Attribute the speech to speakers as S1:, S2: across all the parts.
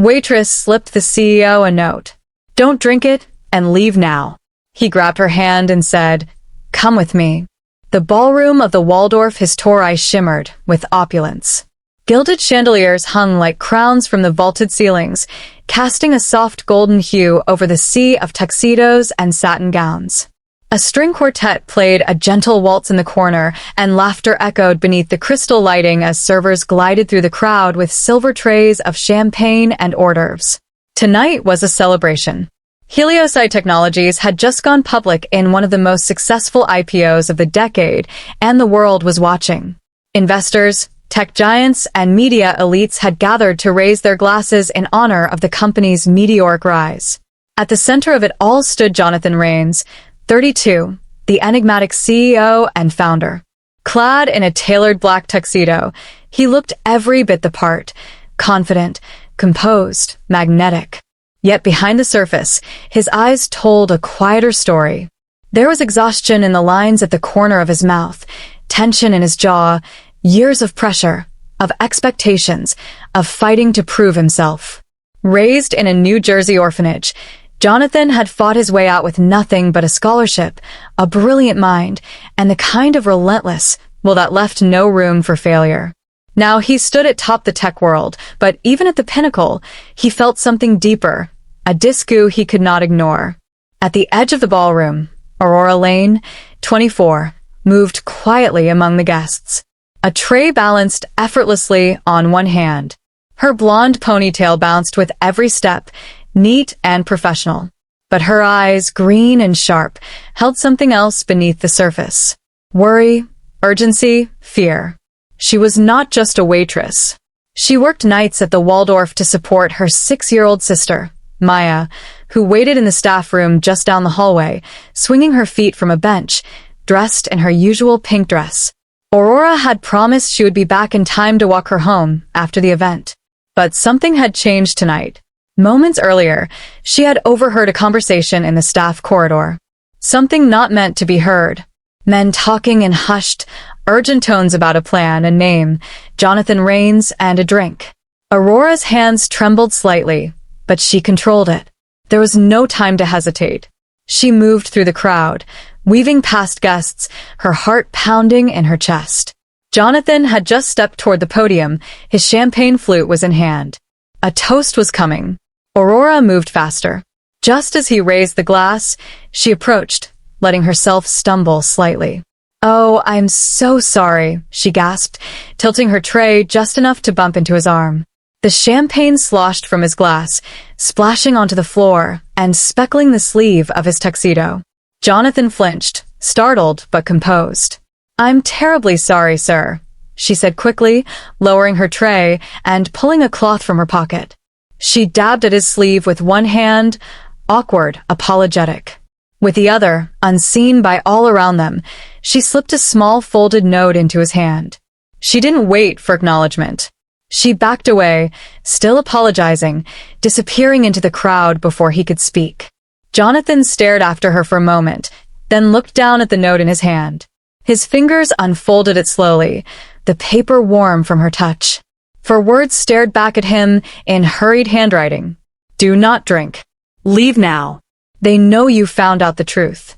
S1: Waitress slipped the CEO a note. "Don't drink it and leave now." He grabbed her hand and said, "Come with me." The ballroom of the Waldorf Astoria shimmered with opulence. Gilded chandeliers hung like crowns from the vaulted ceilings, casting a soft golden hue over the sea of tuxedos and satin gowns. A string quartet played a gentle waltz in the corner, and laughter echoed beneath the crystal lighting as servers glided through the crowd with silver trays of champagne and hors d'oeuvres. Tonight was a celebration. Helioside Technologies had just gone public in one of the most successful IPOs of the decade, and the world was watching. Investors, tech giants, and media elites had gathered to raise their glasses in honor of the company's meteoric rise. At the center of it all stood Jonathan Rains, 32, the enigmatic CEO and founder. Clad in a tailored black tuxedo, he looked every bit the part, confident, composed, magnetic. Yet behind the surface, his eyes told a quieter story. There was exhaustion in the lines at the corner of his mouth, tension in his jaw, years of pressure, of expectations, of fighting to prove himself. Raised in a New Jersey orphanage, Jonathan had fought his way out with nothing but a scholarship, a brilliant mind, and the kind of relentless, that left no room for failure. Now he stood atop the tech world, but even at the pinnacle, he felt something deeper, a disco he could not ignore. At the edge of the ballroom, Aurora Lane, 24, moved quietly among the guests. A tray balanced effortlessly on one hand. Her blonde ponytail bounced with every step, neat and professional. But her eyes, green and sharp, held something else beneath the surface. Worry, urgency, fear. She was not just a waitress. She worked nights at the Waldorf to support her 6-year-old sister, Maya, who waited in the staff room just down the hallway, swinging her feet from a bench, dressed in her usual pink dress. Aurora had promised she would be back in time to walk her home after the event. But something had changed tonight. Moments earlier, she had overheard a conversation in the staff corridor. Something not meant to be heard. Men talking in hushed, urgent tones about a plan, a name, Jonathan Rains, and a drink. Aurora's hands trembled slightly, but she controlled it. There was no time to hesitate. She moved through the crowd, weaving past guests, her heart pounding in her chest. Jonathan had just stepped toward the podium, his champagne flute was in hand. A toast was coming. Aurora moved faster. Just as he raised the glass, she approached, letting herself stumble slightly. "Oh, I'm so sorry," she gasped, tilting her tray just enough to bump into his arm. The champagne sloshed from his glass, splashing onto the floor and speckling the sleeve of his tuxedo. Jonathan flinched, startled but composed. "I'm terribly sorry, sir," she said quickly, lowering her tray and pulling a cloth from her pocket. She dabbed at his sleeve with one hand, awkward, apologetic. With the other, unseen by all around them, she slipped a small folded note into his hand. She didn't wait for acknowledgement. She backed away, still apologizing, disappearing into the crowd before he could speak. Jonathan stared after her for a moment, then looked down at the note in his hand. His fingers unfolded it slowly, the paper warm from her touch. For words stared back at him in hurried handwriting. "Do not drink. Leave now. They know you found out the truth."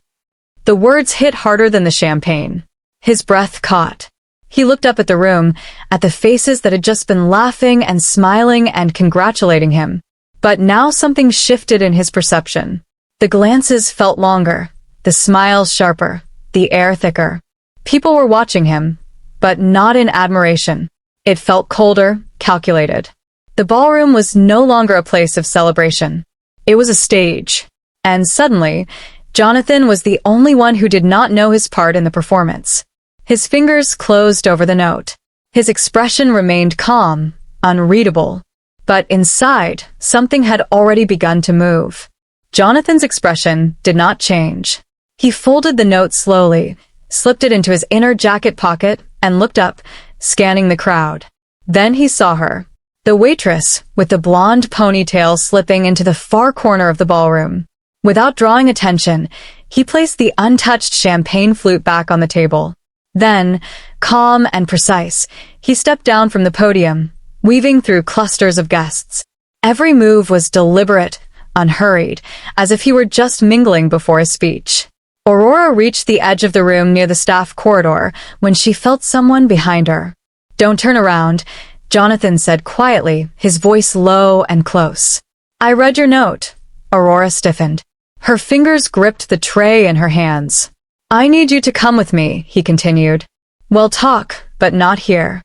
S1: The words hit harder than the champagne. His breath caught. He looked up at the room, at the faces that had just been laughing and smiling and congratulating him. But now something shifted in his perception. The glances felt longer, the smiles sharper, the air thicker. People were watching him, but not in admiration. It felt colder, calculated. The ballroom was no longer a place of celebration. It was a stage. And suddenly, Jonathan was the only one who did not know his part in the performance. His fingers closed over the note. His expression remained calm, unreadable. But inside, something had already begun to move. Jonathan's expression did not change. He folded the note slowly, slipped it into his inner jacket pocket, and looked up, scanning the crowd. Then he saw her, the waitress, with the blonde ponytail slipping into the far corner of the ballroom. Without drawing attention, he placed the untouched champagne flute back on the table. Then, calm and precise, he stepped down from the podium, weaving through clusters of guests. Every move was deliberate, unhurried, as if he were just mingling before a speech. Aurora reached the edge of the room near the staff corridor when she felt someone behind her. "Don't turn around," Jonathan said quietly, his voice low and close. "I read your note." Aurora stiffened. Her fingers gripped the tray in her hands. "I need you to come with me," he continued. "We'll talk, but not here."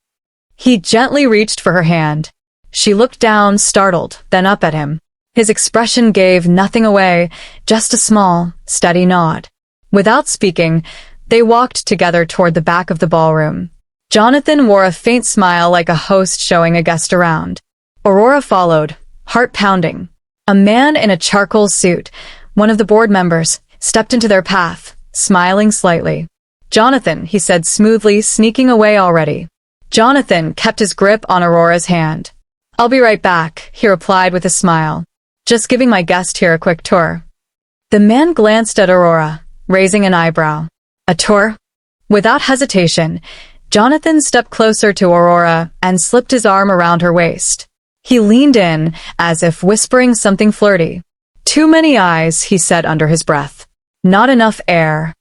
S1: He gently reached for her hand. She looked down, startled, then up at him. His expression gave nothing away, just a small, steady nod. Without speaking, they walked together toward the back of the ballroom. Jonathan wore a faint smile like a host showing a guest around. Aurora followed, heart pounding. A man in a charcoal suit, one of the board members, stepped into their path, smiling slightly. "Jonathan," he said smoothly, sneaking away already. Jonathan kept his grip on Aurora's hand. "I'll be right back," he replied with a smile. "Just giving my guest here a quick tour." The man glanced at Aurora, raising an eyebrow. "A tour?" Without hesitation, Jonathan stepped closer to Aurora and slipped his arm around her waist. He leaned in, as if whispering something flirty. "Too many eyes," he said under his breath. "Not enough air."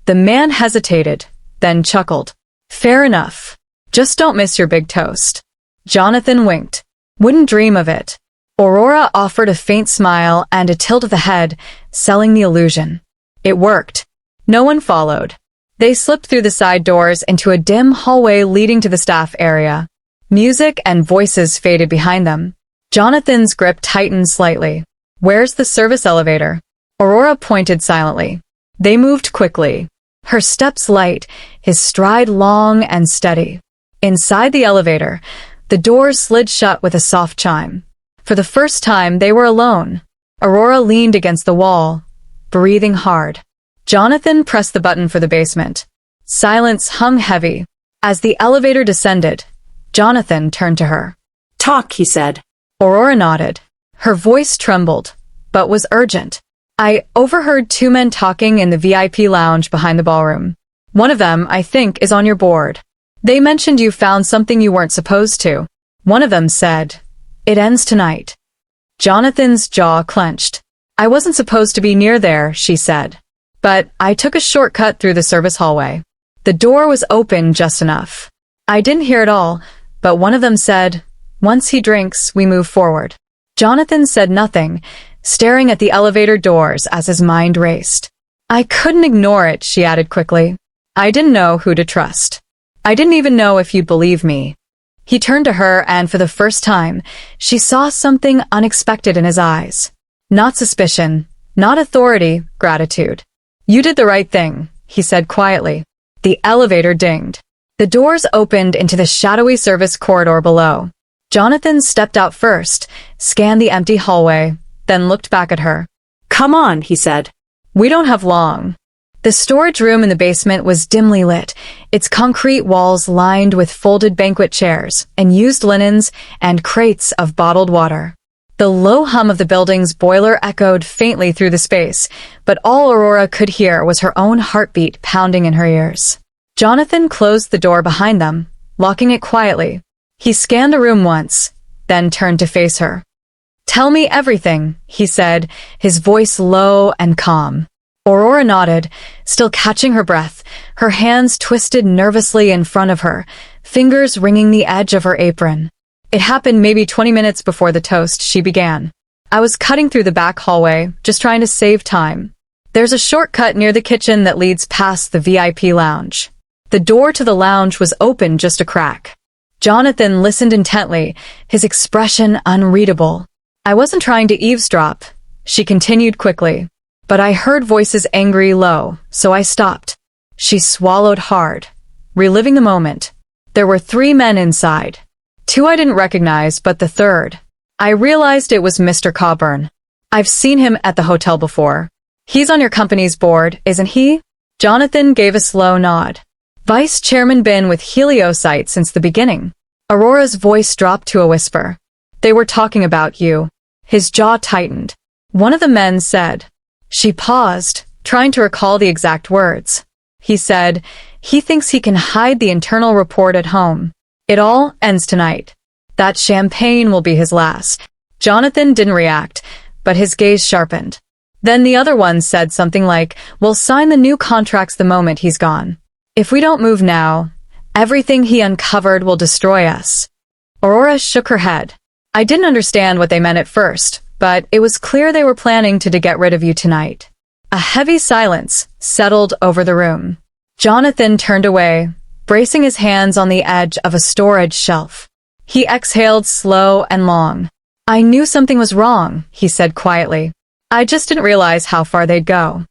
S1: The man hesitated, then chuckled. "Fair enough. Just don't miss your big toast." Jonathan winked. "Wouldn't dream of it." Aurora offered a faint smile and a tilt of the head, selling the illusion. It worked. No one followed. They slipped through the side doors into a dim hallway leading to the staff area. Music and voices faded behind them. Jonathan's grip tightened slightly. "Where's the service elevator?" Aurora pointed silently. They moved quickly. Her steps light, his stride long and steady. Inside the elevator, the doors slid shut with a soft chime. For the first time, they were alone. Aurora leaned against the wall, breathing hard. Jonathan pressed the button for the basement. Silence hung heavy. As the elevator descended, Jonathan turned to her.
S2: "Talk," he said.
S1: Aurora nodded. Her voice trembled, but was urgent. "I overheard two men talking in the VIP lounge behind the ballroom. One of them, I think, is on your board. They mentioned you found something you weren't supposed to. One of them said, 'It ends tonight.'" Jonathan's jaw clenched. "I wasn't supposed to be near there," she said. "But I took a shortcut through the service hallway. The door was open just enough. I didn't hear it all, but one of them said, 'Once he drinks, we move forward.'" Jonathan said nothing, staring at the elevator doors as his mind raced. "I couldn't ignore it," she added quickly. "I didn't know who to trust. I didn't even know if you'd believe me." He turned to her, and for the first time, she saw something unexpected in his eyes. Not suspicion, not authority, gratitude. "You did the right thing," he said quietly. The elevator dinged. The doors opened into the shadowy service corridor below. Jonathan stepped out first, scanned the empty hallway, then looked back at her.
S2: "Come on," he said.
S1: "We don't have long." The storage room in the basement was dimly lit, its concrete walls lined with folded banquet chairs and used linens and crates of bottled water. The low hum of the building's boiler echoed faintly through the space, but all Aurora could hear was her own heartbeat pounding in her ears. Jonathan closed the door behind them, locking it quietly. He scanned the room once, then turned to face her. "Tell me everything," he said, his voice low and calm. Aurora nodded, still catching her breath, her hands twisted nervously in front of her, fingers wringing the edge of her apron. "It happened maybe 20 minutes before the toast," she began. "I was cutting through the back hallway, just trying to save time. There's a shortcut near the kitchen that leads past the VIP lounge." The door to the lounge was open just a crack. Jonathan listened intently, his expression unreadable. "I wasn't trying to eavesdrop," she continued quickly. "But I heard voices angry low, so I stopped." She swallowed hard, reliving the moment. There were 3 men inside. 2 I didn't recognize, but the third. I realized it was Mr. Coburn. "I've seen him at the hotel before. He's on your company's board, isn't he?" Jonathan gave a slow nod. "Vice Chairman been with Heliosite since the beginning." Aurora's voice dropped to a whisper. "They were talking about you." His jaw tightened. One of the men said. She paused, trying to recall the exact words. He said, "He thinks he can hide the internal report at home. It all ends tonight. That champagne will be his last." Jonathan didn't react, but his gaze sharpened. Then the other one said something like, "We'll sign the new contracts the moment he's gone. If we don't move now, everything he uncovered will destroy us." Aurora shook her head. "I didn't understand what they meant at first, but it was clear they were planning to get rid of you tonight." A heavy silence settled over the room. Jonathan turned away, bracing his hands on the edge of a storage shelf. He exhaled slow and long. "I knew something was wrong," he said quietly. "I just didn't realize how far they'd go."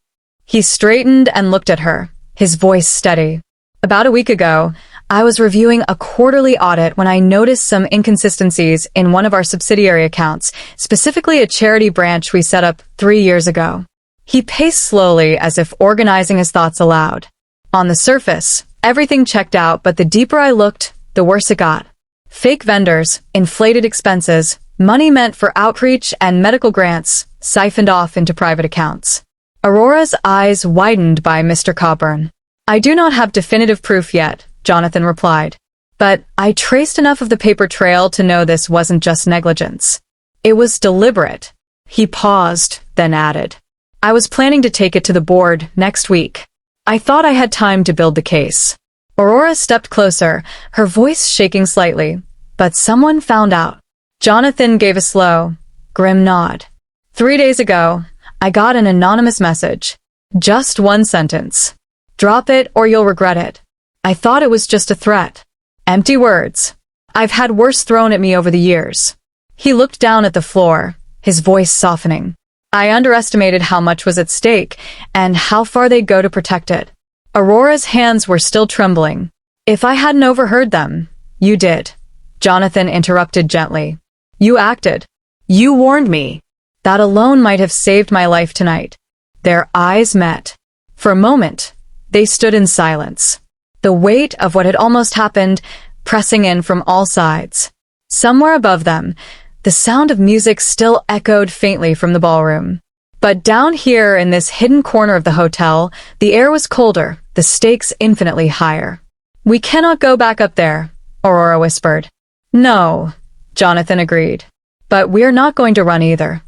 S1: He straightened and looked at her, his voice steady. "About a week ago, I was reviewing a quarterly audit when I noticed some inconsistencies in one of our subsidiary accounts, specifically a charity branch we set up 3 years ago." He paced slowly as if organizing his thoughts aloud. "On the surface, everything checked out, but the deeper I looked, the worse it got. Fake vendors, inflated expenses, money meant for outreach and medical grants siphoned off into private accounts." Aurora's eyes widened by Mr. Coburn. "I do not have definitive proof yet," Jonathan replied. "But I traced enough of the paper trail to know this wasn't just negligence. It was deliberate." He paused, then added, "I was planning to take it to the board next week. I thought I had time to build the case." Aurora stepped closer, her voice shaking slightly, but someone found out. Jonathan gave a slow, grim nod. 3 days ago, I got an anonymous message. Just one sentence. "Drop it or you'll regret it." I thought it was just a threat. Empty words. I've had worse thrown at me over the years. He looked down at the floor, his voice softening. I underestimated how much was at stake and how far they'd go to protect it. Aurora's hands were still trembling. "If I hadn't overheard them, you did," Jonathan interrupted gently. "You acted. You warned me. That alone might have saved my life tonight." Their eyes met. For a moment, they stood in silence, the weight of what had almost happened pressing in from all sides. Somewhere above them, the sound of music still echoed faintly from the ballroom. But down here in this hidden corner of the hotel, the air was colder, the stakes infinitely higher. "We cannot go back up there," Aurora whispered. "No," Jonathan agreed. "But we're not going to run either."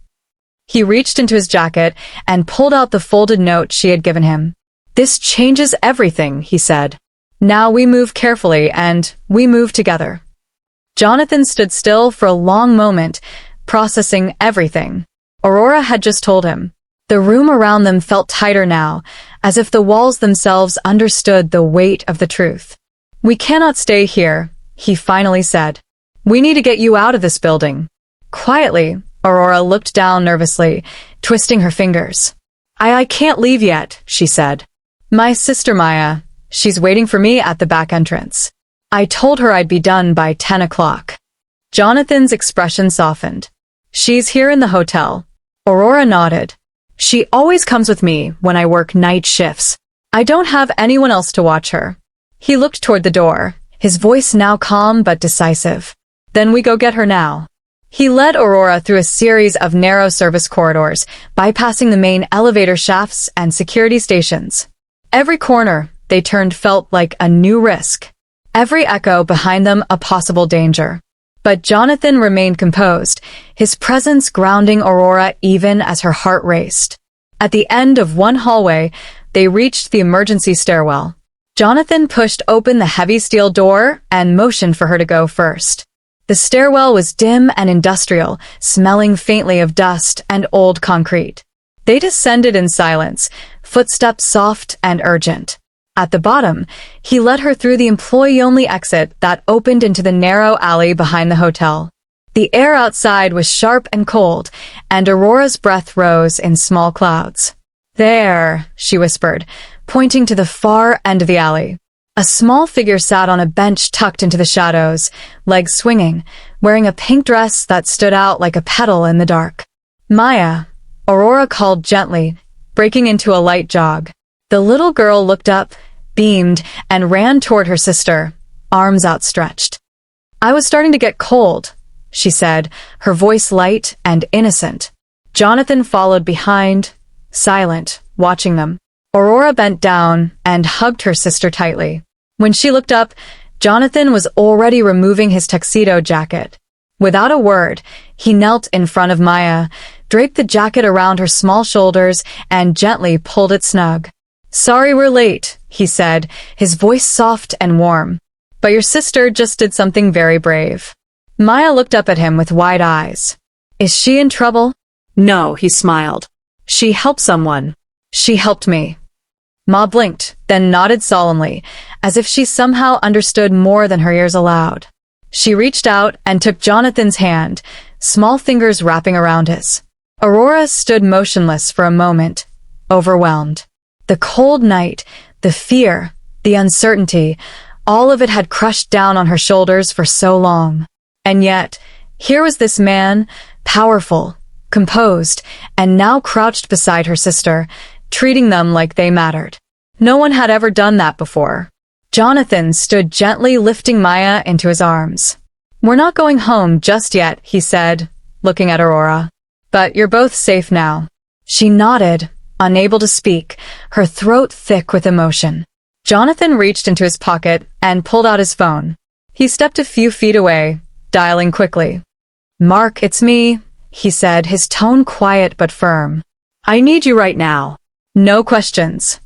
S1: He reached into his jacket and pulled out the folded note she had given him. "This changes everything," he said. "Now we move carefully and we move together." Jonathan stood still for a long moment, processing everything Aurora had just told him. The room around them felt tighter now, as if the walls themselves understood the weight of the truth. "We cannot stay here," he finally said. "We need to get you out of this building." Quietly, Aurora looked down nervously, twisting her fingers. I can't leave yet," she said. "My sister Maya, she's waiting for me at the back entrance. I told her I'd be done by 10 o'clock. Jonathan's expression softened. "She's here in the hotel." Aurora nodded. "She always comes with me when I work night shifts. I don't have anyone else to watch her." He looked toward the door, his voice now calm but decisive. "Then we go get her now." He led Aurora through a series of narrow service corridors, bypassing the main elevator shafts and security stations. Every corner they turned felt like a new risk. Every echo behind them a possible danger. But Jonathan remained composed, his presence grounding Aurora even as her heart raced. At the end of one hallway, they reached the emergency stairwell. Jonathan pushed open the heavy steel door and motioned for her to go first. The stairwell was dim and industrial, smelling faintly of dust and old concrete. They descended in silence, footsteps soft and urgent. At the bottom, he led her through the employee-only exit that opened into the narrow alley behind the hotel. The air outside was sharp and cold, and Aurora's breath rose in small clouds. "There," she whispered, pointing to the far end of the alley. A small figure sat on a bench tucked into the shadows, legs swinging, wearing a pink dress that stood out like a petal in the dark. "Maya," Aurora called gently, breaking into a light jog. The little girl looked up, beamed, and ran toward her sister, arms outstretched. "I was starting to get cold," she said, her voice light and innocent. Jonathan followed behind, silent, watching them. Aurora bent down and hugged her sister tightly. When she looked up, Jonathan was already removing his tuxedo jacket. Without a word, he knelt in front of Maya, draped the jacket around her small shoulders, and gently pulled it snug. "Sorry we're late," he said, his voice soft and warm. "But your sister just did something very brave." Maya looked up at him with wide eyes. "Is she in trouble?"
S2: "No," he smiled. "She helped someone."
S1: "She helped me." Ma blinked, then nodded solemnly, as if she somehow understood more than her ears allowed. She reached out and took Jonathan's hand, small fingers wrapping around his. Aurora stood motionless for a moment, overwhelmed. The cold night, the fear, the uncertainty, all of it had crushed down on her shoulders for so long. And yet, here was this man, powerful, composed, and now crouched beside her sister, treating them like they mattered. No one had ever done that before. Jonathan stood gently lifting Maya into his arms. "We're not going home just yet," he said, looking at Aurora. "But you're both safe now." She nodded, unable to speak, her throat thick with emotion. Jonathan reached into his pocket and pulled out his phone. He stepped a few feet away, dialing quickly. "Mark, it's me," he said, his tone quiet but firm.
S2: "I need you right now."
S1: "No questions."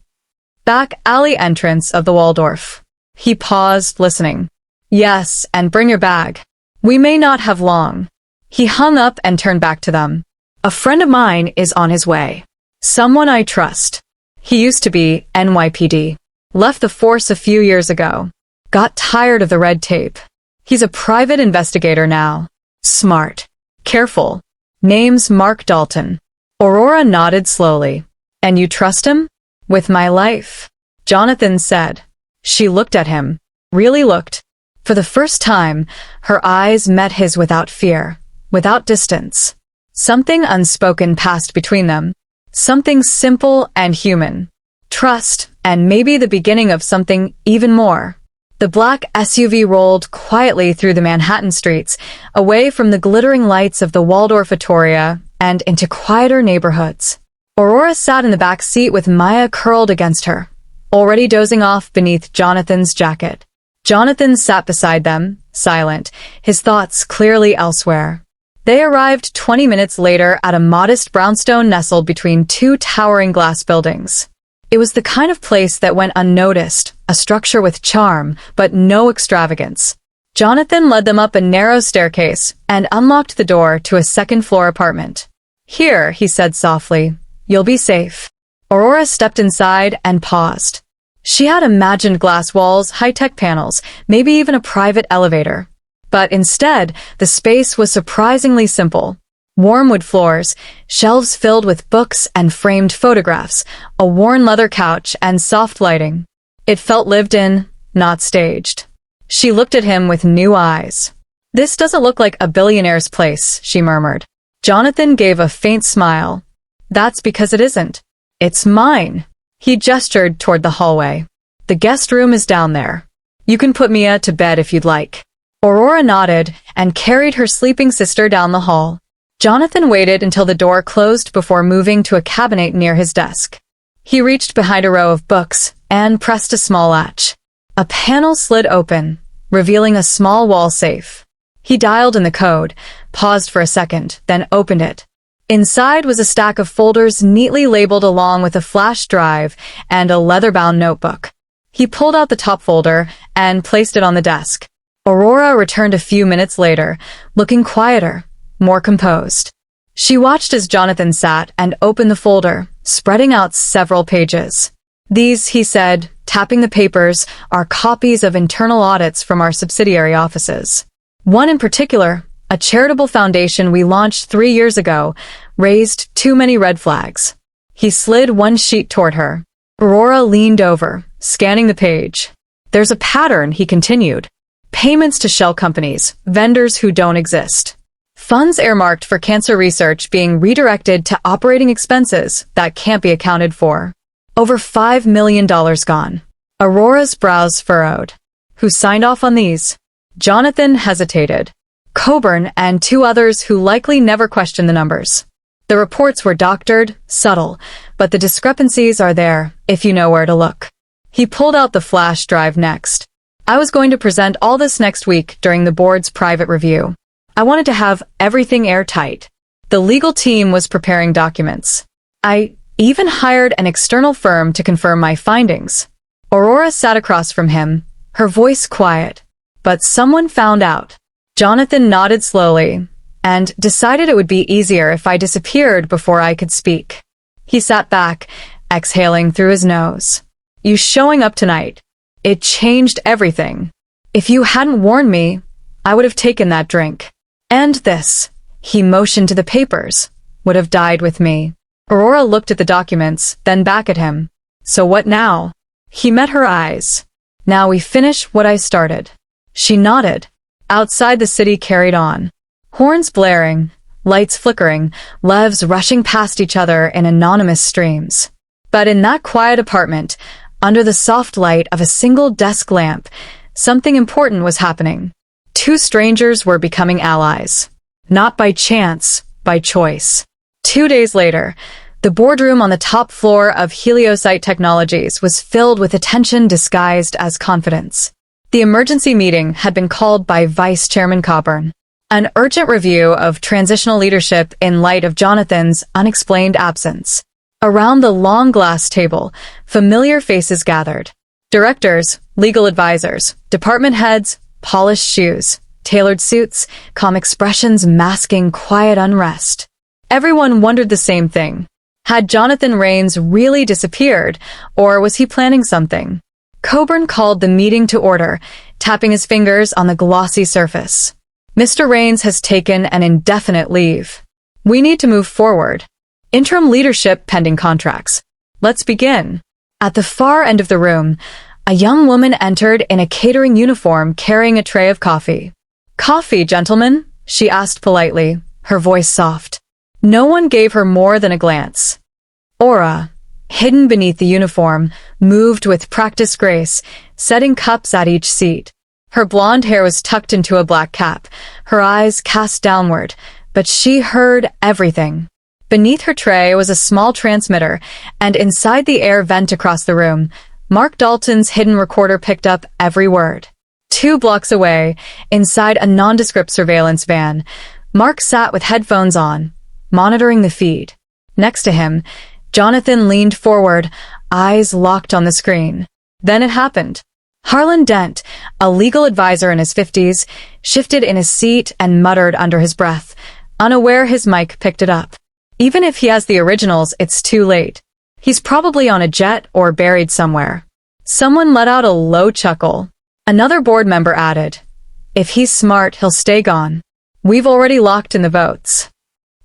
S1: "Back alley entrance of the Waldorf." He paused, listening. "Yes, and bring your bag. We may not have long." He hung up and turned back to them. "A friend of mine is on his way. Someone I trust. He used to be NYPD. Left the force a few years ago. Got tired of the red tape. He's a private investigator now. Smart. Careful. Name's Mark Dalton." Aurora nodded slowly. "And you trust him?" "With my life," Jonathan said. She looked at him. Really looked. For the first time, her eyes met his without fear, without distance. Something unspoken passed between them. Something simple and human. Trust, and maybe the beginning of something even more. The black SUV rolled quietly through the Manhattan streets, away from the glittering lights of the Waldorf Astoria and into quieter neighborhoods. Aurora sat in the back seat with Maya curled against her, already dozing off beneath Jonathan's jacket. Jonathan sat beside them, silent, his thoughts clearly elsewhere. They arrived 20 minutes later at a modest brownstone nestled between two towering glass buildings. It was the kind of place that went unnoticed, a structure with charm, but no extravagance. Jonathan led them up a narrow staircase and unlocked the door to a second-floor apartment. "Here," he said softly, "you'll be safe." Aurora stepped inside and paused. She had imagined glass walls, high-tech panels, maybe even a private elevator. But instead, the space was surprisingly simple. Warm wood floors, shelves filled with books and framed photographs, a worn leather couch, and soft lighting. It felt lived in, not staged. She looked at him with new eyes. "This doesn't look like a billionaire's place," she murmured. Jonathan gave a faint smile. "That's because it isn't. It's mine." He gestured toward the hallway. "The guest room is down there. You can put Mia to bed if you'd like." Aurora nodded and carried her sleeping sister down the hall. Jonathan waited until the door closed before moving to a cabinet near his desk. He reached behind a row of books and pressed a small latch. A panel slid open, revealing a small wall safe. He dialed in the code, paused for a second, then opened it. Inside was a stack of folders neatly labeled along with a flash drive and a leather-bound notebook. He pulled out the top folder and placed it on the desk. Aurora returned a few minutes later, looking quieter, more composed. She watched as Jonathan sat and opened the folder, spreading out several pages. "These," he said, tapping the papers, "are copies of internal audits from our subsidiary offices. One in particular, a charitable foundation we launched 3 years ago, raised too many red flags." He slid one sheet toward her. Aurora leaned over, scanning the page. "There's a pattern," he continued. "Payments to shell companies, vendors who don't exist. Funds earmarked for cancer research being redirected to operating expenses that can't be accounted for. Over $5 million gone." Aurora's brows furrowed. "Who signed off on these?" Jonathan hesitated. "Coburn and 2 others who likely never questioned the numbers. The reports were doctored, subtle, but the discrepancies are there, if you know where to look." He pulled out the flash drive next. "I was going to present all this next week during the board's private review. I wanted to have everything airtight. The legal team was preparing documents. I even hired an external firm to confirm my findings. Aurora sat across from him, her voice quiet. But someone found out. Jonathan nodded slowly and decided it would be easier if I disappeared before I could speak. He sat back, exhaling through his nose. You showing up tonight. It changed everything. If you hadn't warned me, I would have taken that drink. And this, he motioned to the papers, would have died with me. Aurora looked at the documents, then back at him. So what now? He met her eyes. Now we finish what I started. She nodded. Outside the city carried on. Horns blaring, lights flickering, levs rushing past each other in anonymous streams. But in that quiet apartment, under the soft light of a single desk lamp, something important was happening. Two strangers were becoming allies. Not by chance, by choice. 2 days later, the boardroom on the top floor of Heliosite Technologies was filled with attention disguised as confidence. The emergency meeting had been called by Vice Chairman Coburn. An urgent review of transitional leadership in light of Jonathan's unexplained absence. Around the long glass table, familiar faces gathered. Directors, legal advisors, department heads, polished shoes, tailored suits, calm expressions masking quiet unrest. Everyone wondered the same thing. Had Jonathan Rains really disappeared, or was he planning something? Coburn called the meeting to order, tapping his fingers on the glossy surface. Mr. Rains has taken an indefinite leave. We need to move forward. Interim leadership pending contracts. Let's begin. At the far end of the room, a young woman entered in a catering uniform carrying a tray of coffee. Coffee, gentlemen? She asked politely, her voice soft. No one gave her more than a glance. Aura, hidden beneath the uniform, moved with practiced grace, setting cups at each seat. Her blonde hair was tucked into a black cap, her eyes cast downward, but she heard everything. Beneath her tray was a small transmitter, and inside the air vent across the room, Mark Dalton's hidden recorder picked up every word. 2 blocks away, inside a nondescript surveillance van, Mark sat with headphones on, monitoring the feed. Next to him, Jonathan leaned forward, eyes locked on the screen. Then it happened. Harlan Dent, a legal advisor in his 50s, shifted in his seat and muttered under his breath, unaware his mic picked it up. Even if he has the originals, it's too late. He's probably on a jet or buried somewhere. Someone let out a low chuckle. Another board member added, if he's smart, he'll stay gone. We've already locked in the votes.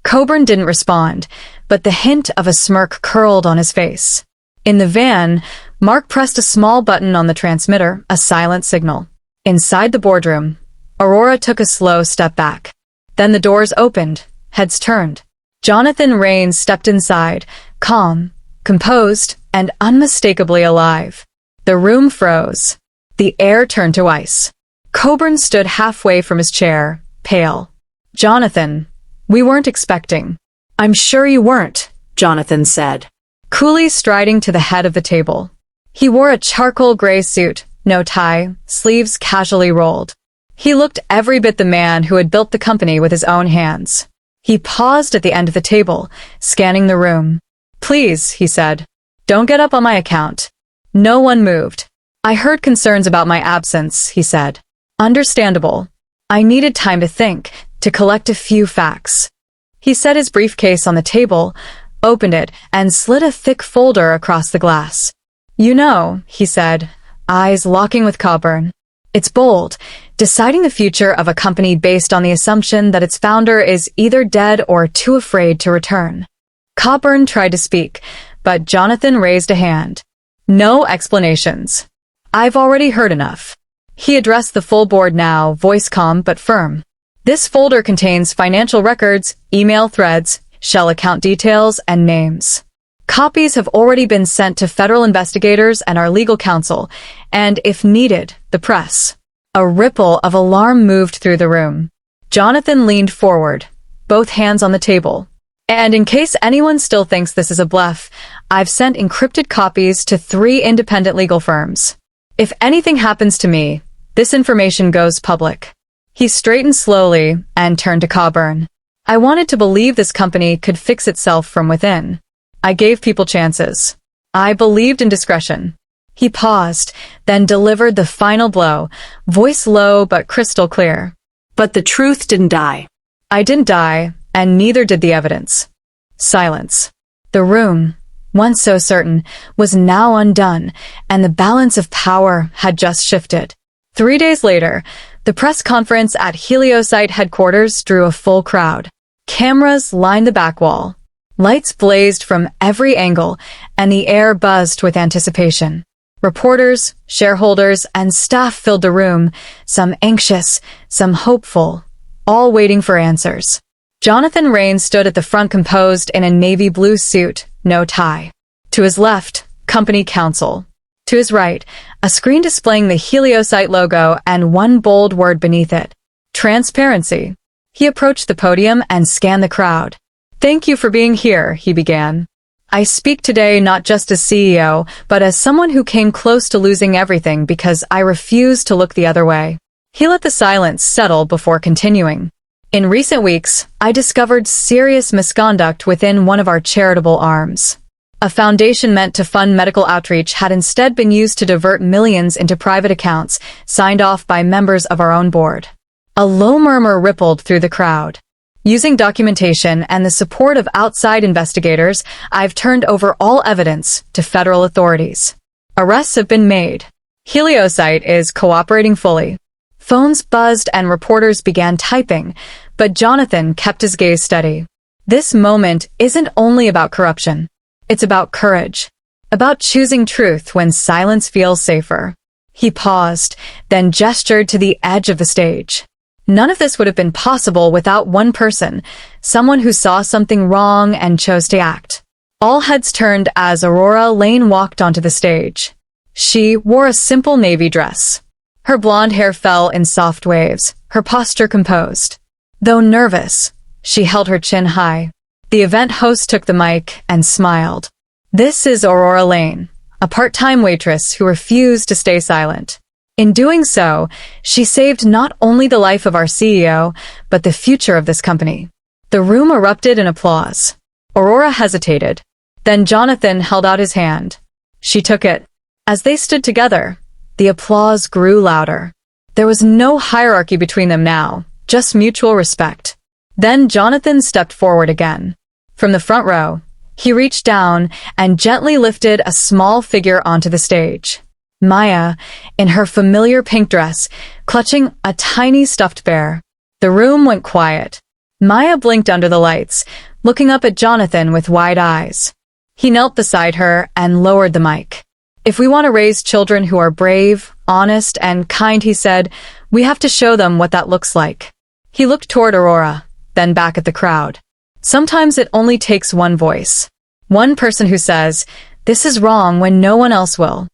S1: Coburn didn't respond, but the hint of a smirk curled on his face. In the van, Mark pressed a small button on the transmitter, a silent signal. Inside the boardroom, Aurora took a slow step back. Then the doors opened, heads turned. Jonathan Rains stepped inside, calm, composed, and unmistakably alive. The room froze. The air turned to ice. Coburn stood halfway from his chair, pale. Jonathan, we weren't expecting.
S2: I'm sure you weren't, Jonathan said,
S1: coolly striding to the head of the table. He wore a charcoal gray suit, no tie, sleeves casually rolled. He looked every bit the man who had built the company with his own hands. He paused at the end of the table, scanning the room. Please, he said, don't get up on my account. No one moved. I heard concerns about my absence, he said. Understandable. I needed time to think, to collect a few facts. He set his briefcase on the table, opened it, and slid a thick folder across the glass. You know, he said, eyes locking with Coburn. It's bold, deciding the future of a company based on the assumption that its founder is either dead or too afraid to return. Coburn tried to speak, but Jonathan raised a hand. No explanations. I've already heard enough. He addressed the full board now, voice calm but firm. This folder contains financial records, email threads, shell account details, and names. Copies have already been sent to federal investigators and our legal counsel, and, if needed, the press. A ripple of alarm moved through the room. Jonathan leaned forward, both hands on the table. And in case anyone still thinks this is a bluff, I've sent encrypted copies to 3 independent legal firms. If anything happens to me, this information goes public. He straightened slowly and turned to Coburn. I wanted to believe this company could fix itself from within. I gave people chances. I believed in discretion. He paused, then delivered the final blow, voice low but crystal clear.
S2: But the truth didn't die.
S1: I didn't die, and neither did the evidence. Silence. The room, once so certain, was now undone, and the balance of power had just shifted. 3 days later, the press conference at Heliosite headquarters drew a full crowd. Cameras lined the back wall. Lights blazed from every angle, and the air buzzed with anticipation. Reporters, shareholders, and staff filled the room, some anxious, some hopeful, all waiting for answers. Jonathan Rain stood at the front composed in a navy blue suit, no tie. To his left, company counsel. To his right, a screen displaying the Heliosite logo and one bold word beneath it. Transparency. He approached the podium and scanned the crowd. Thank you for being here, he began. I speak today not just as CEO, but as someone who came close to losing everything because I refused to look the other way. He let the silence settle before continuing. In recent weeks, I discovered serious misconduct within one of our charitable arms. A foundation meant to fund medical outreach had instead been used to divert millions into private accounts, signed off by members of our own board. A low murmur rippled through the crowd. Using documentation and the support of outside investigators, I've turned over all evidence to federal authorities. Arrests have been made. Heliosite is cooperating fully. Phones buzzed and reporters began typing, but Jonathan kept his gaze steady. This moment isn't only about corruption. It's about courage. About choosing truth when silence feels safer. He paused, then gestured to the edge of the stage. None of this would have been possible without one person, someone who saw something wrong and chose to act. All heads turned as Aurora Lane walked onto the stage. She wore a simple navy dress. Her blonde hair fell in soft waves, her posture composed. Though nervous, she held her chin high. The event host took the mic and smiled. This is Aurora Lane, a part-time waitress who refused to stay silent. In doing so, she saved not only the life of our CEO, but the future of this company. The room erupted in applause. Aurora hesitated. Then Jonathan held out his hand. She took it. As they stood together, the applause grew louder. There was no hierarchy between them now, just mutual respect. Then Jonathan stepped forward again. From the front row, he reached down and gently lifted a small figure onto the stage. Maya, in her familiar pink dress, clutching a tiny stuffed bear. The room went quiet. Maya blinked under the lights, looking up at Jonathan with wide eyes. He knelt beside her and lowered the mic. If we want to raise children who are brave, honest, and kind, he said, we have to show them what that looks like. He looked toward Aurora, then back at the crowd. Sometimes it only takes one voice. One person who says, this is wrong when no one else will.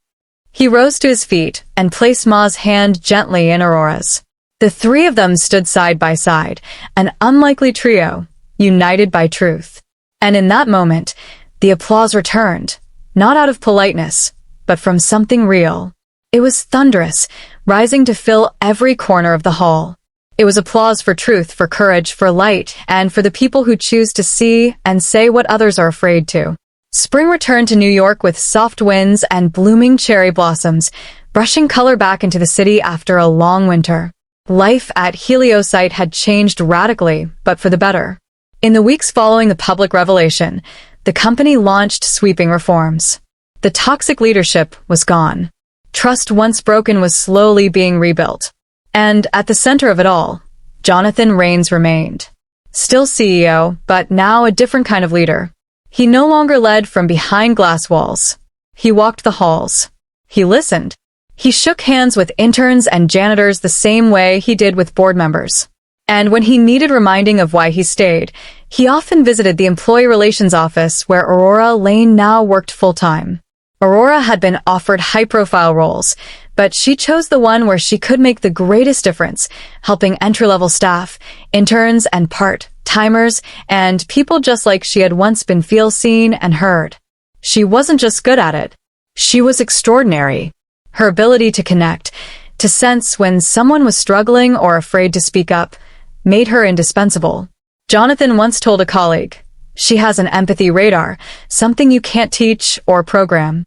S1: He rose to his feet and placed Ma's hand gently in Aurora's. The three of them stood side by side, an unlikely trio, united by truth. And in that moment, the applause returned, not out of politeness, but from something real. It was thunderous, rising to fill every corner of the hall. It was applause for truth, for courage, for light, and for the people who choose to see and say what others are afraid to. Spring returned to New York with soft winds and blooming cherry blossoms, brushing color back into the city after a long winter. Life at Heliosite had changed radically, but for the better. In the weeks following the public revelation, the company launched sweeping reforms. The toxic leadership was gone. Trust once broken was slowly being rebuilt. And at the center of it all, Jonathan Rains remained. Still CEO, but now a different kind of leader. He no longer led from behind glass walls. He walked the halls. He listened. He shook hands with interns and janitors the same way he did with board members. And when he needed reminding of why he stayed, he often visited the employee relations office where Aurora Lane now worked full-time. Aurora had been offered high-profile roles, but she chose the one where she could make the greatest difference, helping entry-level staff, interns and part-timers, and people just like she had once been feel seen and heard. She wasn't just good at it. She was extraordinary. Her ability to connect, to sense when someone was struggling or afraid to speak up, made her indispensable. Jonathan once told a colleague, "She has an empathy radar, something you can't teach or program."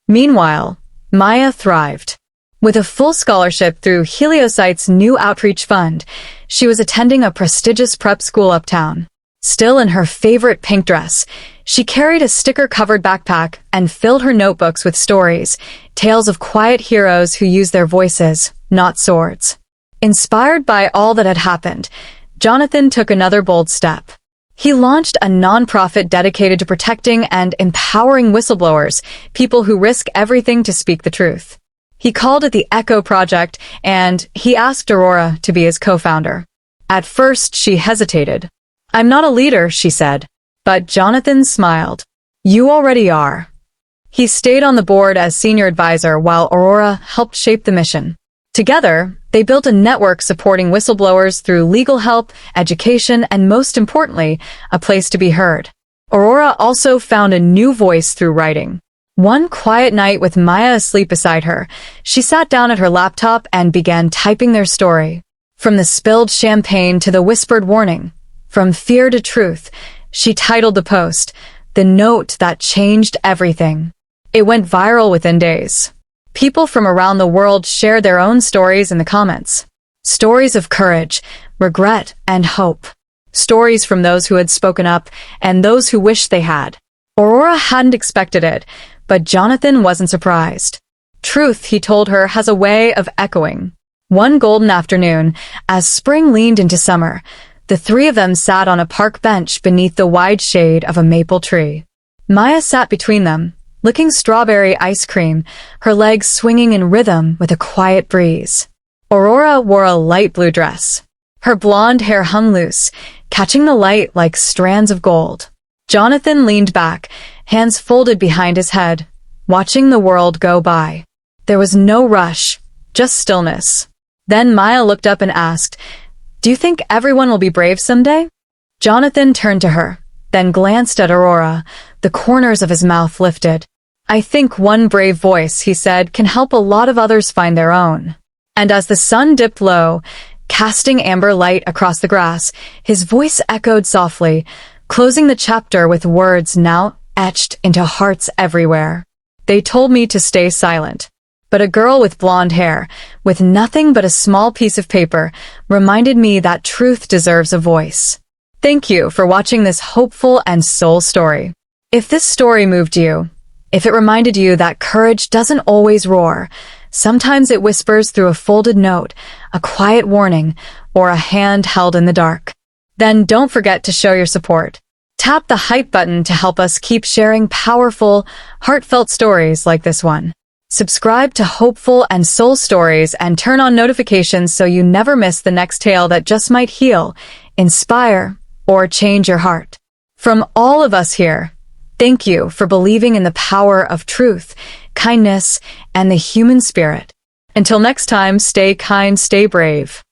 S1: Meanwhile, Maya thrived. With a full scholarship through Heliocyte's new outreach fund, she was attending a prestigious prep school uptown. Still in her favorite pink dress, she carried a sticker-covered backpack and filled her notebooks with stories, tales of quiet heroes who use their voices, not swords. Inspired by all that had happened, Jonathan took another bold step. He launched a nonprofit dedicated to protecting and empowering whistleblowers, people who risk everything to speak the truth. He called it the Echo Project, and he asked Aurora to be his co-founder. At first, she hesitated. "I'm not a leader," she said. But Jonathan smiled. "You already are." He stayed on the board as senior advisor while Aurora helped shape the mission. Together, they built a network supporting whistleblowers through legal help, education, and most importantly, a place to be heard. Aurora also found a new voice through writing. One quiet night with Maya asleep beside her, she sat down at her laptop and began typing their story. From the spilled champagne to the whispered warning, from fear to truth, she titled the post, "The Note That Changed Everything." It went viral within days. People from around the world shared their own stories in the comments. Stories of courage, regret, and hope. Stories from those who had spoken up and those who wished they had. Aurora hadn't expected it, but Jonathan wasn't surprised. Truth, he told her, has a way of echoing. One golden afternoon, as spring leaned into summer, the three of them sat on a park bench beneath the wide shade of a maple tree. Maya sat between them, licking strawberry ice cream, her legs swinging in rhythm with a quiet breeze. Aurora wore a light blue dress. Her blonde hair hung loose, catching the light like strands of gold. Jonathan leaned back, hands folded behind his head, watching the world go by. There was no rush, just stillness. Then Maya looked up and asked, "Do you think everyone will be brave someday?" Jonathan turned to her, then glanced at Aurora, the corners of his mouth lifted. "I think one brave voice," he said, "can help a lot of others find their own." And as the sun dipped low, casting amber light across the grass, his voice echoed softly, closing the chapter with words now etched into hearts everywhere. "They told me to stay silent. But a girl with blonde hair, with nothing but a small piece of paper, reminded me that truth deserves a voice." Thank you for watching this hopeful and soul story. If this story moved you, if it reminded you that courage doesn't always roar, sometimes it whispers through a folded note, a quiet warning, or a hand held in the dark, then don't forget to show your support. Tap the hype button to help us keep sharing powerful, heartfelt stories like this one. Subscribe to Hopeful and Soul Stories and turn on notifications so you never miss the next tale that just might heal, inspire, or change your heart. From all of us here, thank you for believing in the power of truth, kindness, and the human spirit. Until next time, stay kind, stay brave.